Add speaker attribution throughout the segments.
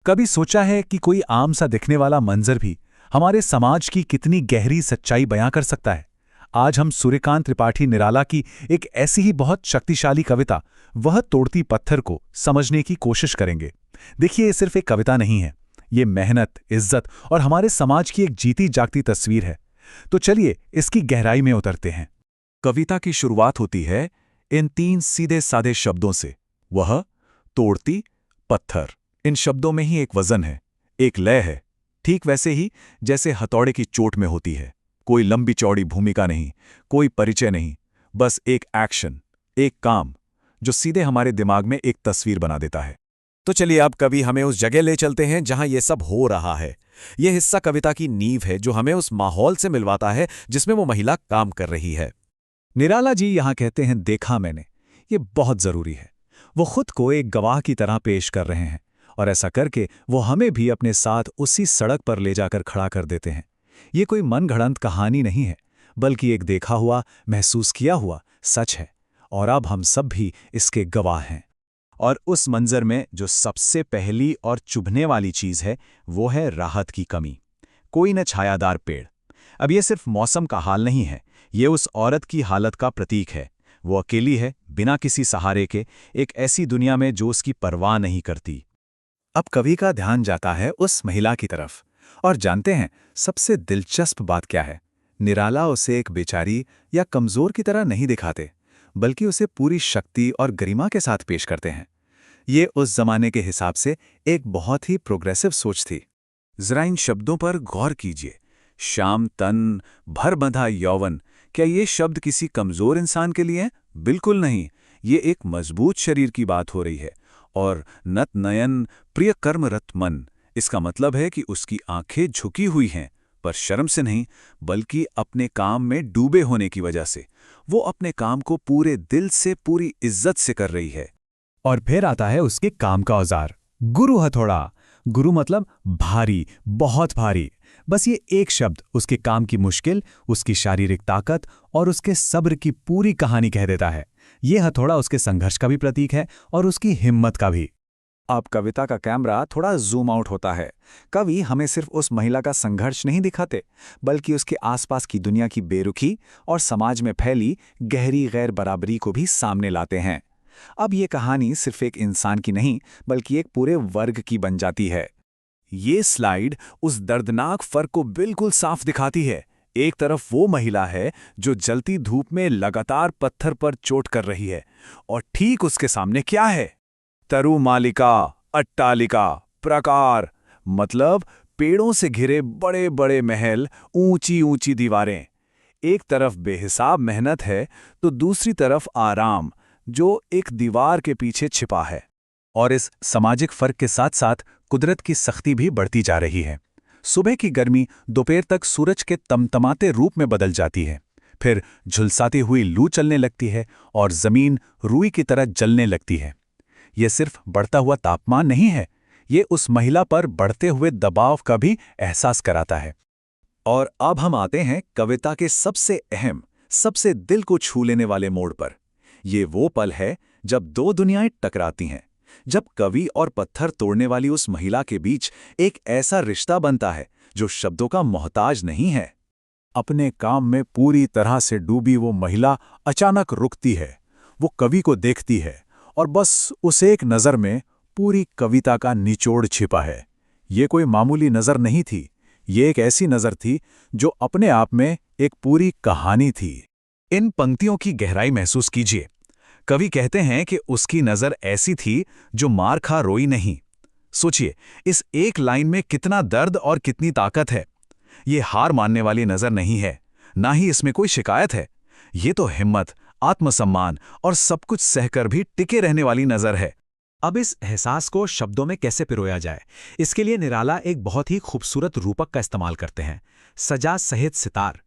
Speaker 1: कभी सोचा है कि कोई आम सा दिखने वाला मंजर भी हमारे समाज की कितनी गहरी सच्चाई बयां कर सकता है। आज हम सूर्यकांत त्रिपाठी निराला की एक ऐसी ही बहुत शक्तिशाली कविता वह तोड़ती पत्थर को समझने की कोशिश करेंगे। देखिए, ये सिर्फ एक कविता नहीं है, ये मेहनत, इज्जत और हमारे समाज की एक जीती जागती तस्वीर है। तो चलिए इसकी गहराई में उतरते हैं। कविता की शुरुआत होती है इन 3 सीधे साधे शब्दों से, वह तोड़ती पत्थर। इन शब्दों में ही एक वजन है, एक लय है, ठीक वैसे ही जैसे हथौड़े की चोट में होती है। कोई लंबी चौड़ी भूमिका नहीं, कोई परिचय नहीं, बस एक एक्शन, एक काम जो सीधे हमारे दिमाग में एक तस्वीर बना देता है।
Speaker 2: तो चलिए अब कभी हमें उस जगह ले चलते हैं जहां ये सब हो रहा है। यह हिस्सा कविता की नींव है जो हमें उस माहौल से मिलवाता है जिसमें वो महिला काम कर रही है।
Speaker 1: निराला जी यहां कहते हैं, देखा मैंने। ये बहुत जरूरी है। वो खुद को एक गवाह की तरह पेश कर रहे हैं और ऐसा करके वो हमें भी अपने साथ उसी सड़क पर ले जाकर खड़ा कर देते हैं। ये कोई मनगढ़ंत कहानी नहीं है, बल्कि एक देखा हुआ, महसूस किया हुआ सच है, और अब हम सब भी इसके गवाह हैं। और उस मंजर में जो सबसे पहली और चुभने वाली चीज है वो है राहत की कमी। कोई न छायादार पेड़। अब ये सिर्फ मौसम का हाल नहीं है, ये उस औरत की हालत का प्रतीक है। वो अकेली है, बिना किसी सहारे के, एक ऐसी दुनिया में जो उसकी परवाह नहीं करती। अब कवि का ध्यान जाता है उस महिला की तरफ, और जानते हैं सबसे दिलचस्प बात क्या है? निराला उसे एक बेचारी या कमजोर की तरह नहीं दिखाते, बल्कि उसे पूरी शक्ति और गरिमा के साथ पेश करते हैं। ये उस जमाने के हिसाब से एक बहुत ही प्रोग्रेसिव सोच थी। जरा इन शब्दों पर गौर कीजिए। श्याम तन, भर बंधा यौवन। क्या ये शब्द किसी कमजोर इंसान के लिए हैं? बिल्कुल नहीं। ये एक मजबूत शरीर की बात हो रही है। और नत नयन, प्रिय कर्मरत मन। इसका मतलब है कि उसकी आंखें झुकी हुई हैं, पर शर्म से नहीं, बल्कि अपने काम में डूबे होने की वजह से। वो अपने काम को पूरे दिल से, पूरी इज्जत से कर रही है। और फिर आता है उसके काम का औजार, गुरु हथौड़ा। गुरु मतलब भारी, बहुत भारी। बस ये एक शब्द उसके काम की मुश्किल, उसकी शारीरिक ताकत और उसके सब्र की पूरी कहानी कह देता है। ये हथौड़ा उसके संघर्ष का भी प्रतीक है और उसकी हिम्मत का भी। अब कविता का कैमरा थोड़ा जूम आउट होता है। कवि हमें सिर्फ उस महिला का संघर्ष नहीं दिखाते, बल्कि उसके आसपास की दुनिया की बेरुखी और समाज में फैली गहरी गैर बराबरी को भी सामने लाते हैं। अब ये कहानी सिर्फ एक इंसान की नहीं, बल्कि एक पूरे वर्ग की बन जाती है। ये स्लाइड उस दर्दनाक फर्क को बिल्कुल साफ दिखाती है। एक तरफ वो महिला है जो जलती धूप में लगातार पत्थर पर चोट कर रही है, और ठीक उसके सामने क्या है? तरुमालिका, अट्टालिका, प्राकार, मतलब पेड़ों से घिरे बड़े बड़े महल, ऊंची ऊंची दीवारें। एक तरफ बेहिसाब मेहनत है तो दूसरी तरफ आराम, जो एक दीवार के पीछे छिपा है। और इस सामाजिक फर्क के साथ साथ कुदरत की सख्ती भी बढ़ती जा रही है। सुबह की गर्मी दोपहर तक सूरज के तमतमाते रूप में बदल जाती है, फिर झुलसाती हुई लू चलने लगती है और जमीन रुई की तरह जलने लगती है। यह सिर्फ बढ़ता हुआ तापमान नहीं है, ये उस महिला पर बढ़ते हुए दबाव का भी एहसास कराता है। और अब हम आते हैं कविता के सबसे अहम, सबसे दिल को छू लेने वाले मोड़ पर। ये वो पल है जब दो दुनियाएं टकराती हैं, जब कवि और पत्थर तोड़ने वाली उस महिला के बीच एक ऐसा रिश्ता बनता है जो शब्दों का मोहताज नहीं है। अपने काम में पूरी तरह से डूबी वो महिला अचानक रुकती है। वो कवि को देखती है और बस उस एक नज़र में पूरी कविता का निचोड़ छिपा है। ये कोई मामूली नज़र नहीं थी, ये एक ऐसी नज़र थी जो अपने आप में एक पूरी कहानी थी। इन पंक्तियों की गहराई महसूस कीजिए। कवि कहते हैं कि उसकी नज़र ऐसी थी जो मार खा रोई नहीं। सोचिए, इस एक लाइन में कितना दर्द और कितनी ताकत है। ये हार मानने वाली नज़र नहीं है, ना ही इसमें कोई शिकायत है। ये तो हिम्मत, आत्मसम्मान और सब कुछ सहकर भी टिके रहने वाली नज़र है। अब इस एहसास को शब्दों में कैसे पिरोया जाए, इसके लिए निराला एक बहुत ही खूबसूरत रूपक का इस्तेमाल करते हैं, सजा सहित सितार।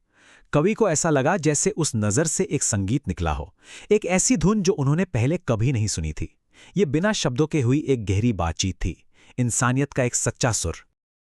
Speaker 1: कवि को ऐसा लगा जैसे उस नज़र से एक संगीत निकला हो, एक ऐसी धुन जो उन्होंने पहले कभी नहीं सुनी थी। ये बिना शब्दों के हुई एक गहरी बातचीत थी, इंसानियत का एक सच्चा सुर।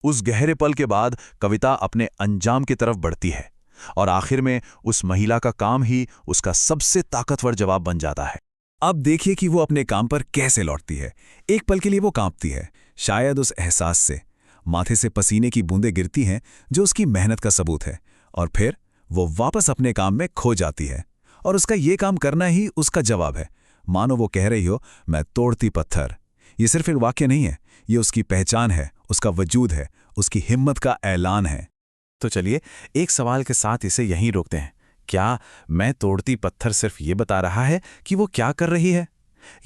Speaker 1: उस गहरे पल के बाद कविता अपने अंजाम की तरफ बढ़ती है और आखिर में उस महिला का काम ही उसका सबसे ताकतवर जवाब बन जाता है। अब देखिए कि वो अपने काम पर कैसे लौटती है। एक पल के लिए वो कांपती है, शायद उस एहसास से माथे से पसीने की बूंदें गिरती हैं जो उसकी मेहनत का सबूत है, और फिर वो वापस अपने काम में खो जाती है। और उसका ये काम करना ही उसका जवाब है, मानो वो कह रही हो, मैं तोड़ती पत्थर। ये सिर्फ एक वाक्य नहीं है, ये उसकी पहचान है, उसका वजूद है, उसकी हिम्मत का ऐलान है।
Speaker 3: तो चलिए एक सवाल के साथ इसे यहीं रोकते हैं। क्या मैं तोड़ती पत्थर सिर्फ ये बता रहा है कि वो क्या कर रही है,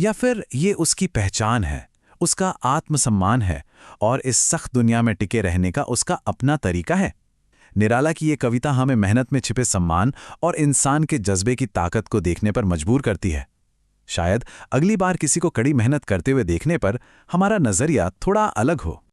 Speaker 3: या फिर ये उसकी पहचान है, उसका आत्मसम्मान है और इस सख्त दुनिया में टिके रहने का उसका अपना तरीका है? निराला की ये कविता हमें मेहनत में छिपे सम्मान और इंसान के जज्बे की ताकत को देखने पर मजबूर करती है। शायद अगली बार किसी को कड़ी मेहनत करते हुए देखने पर हमारा नजरिया थोड़ा अलग हो।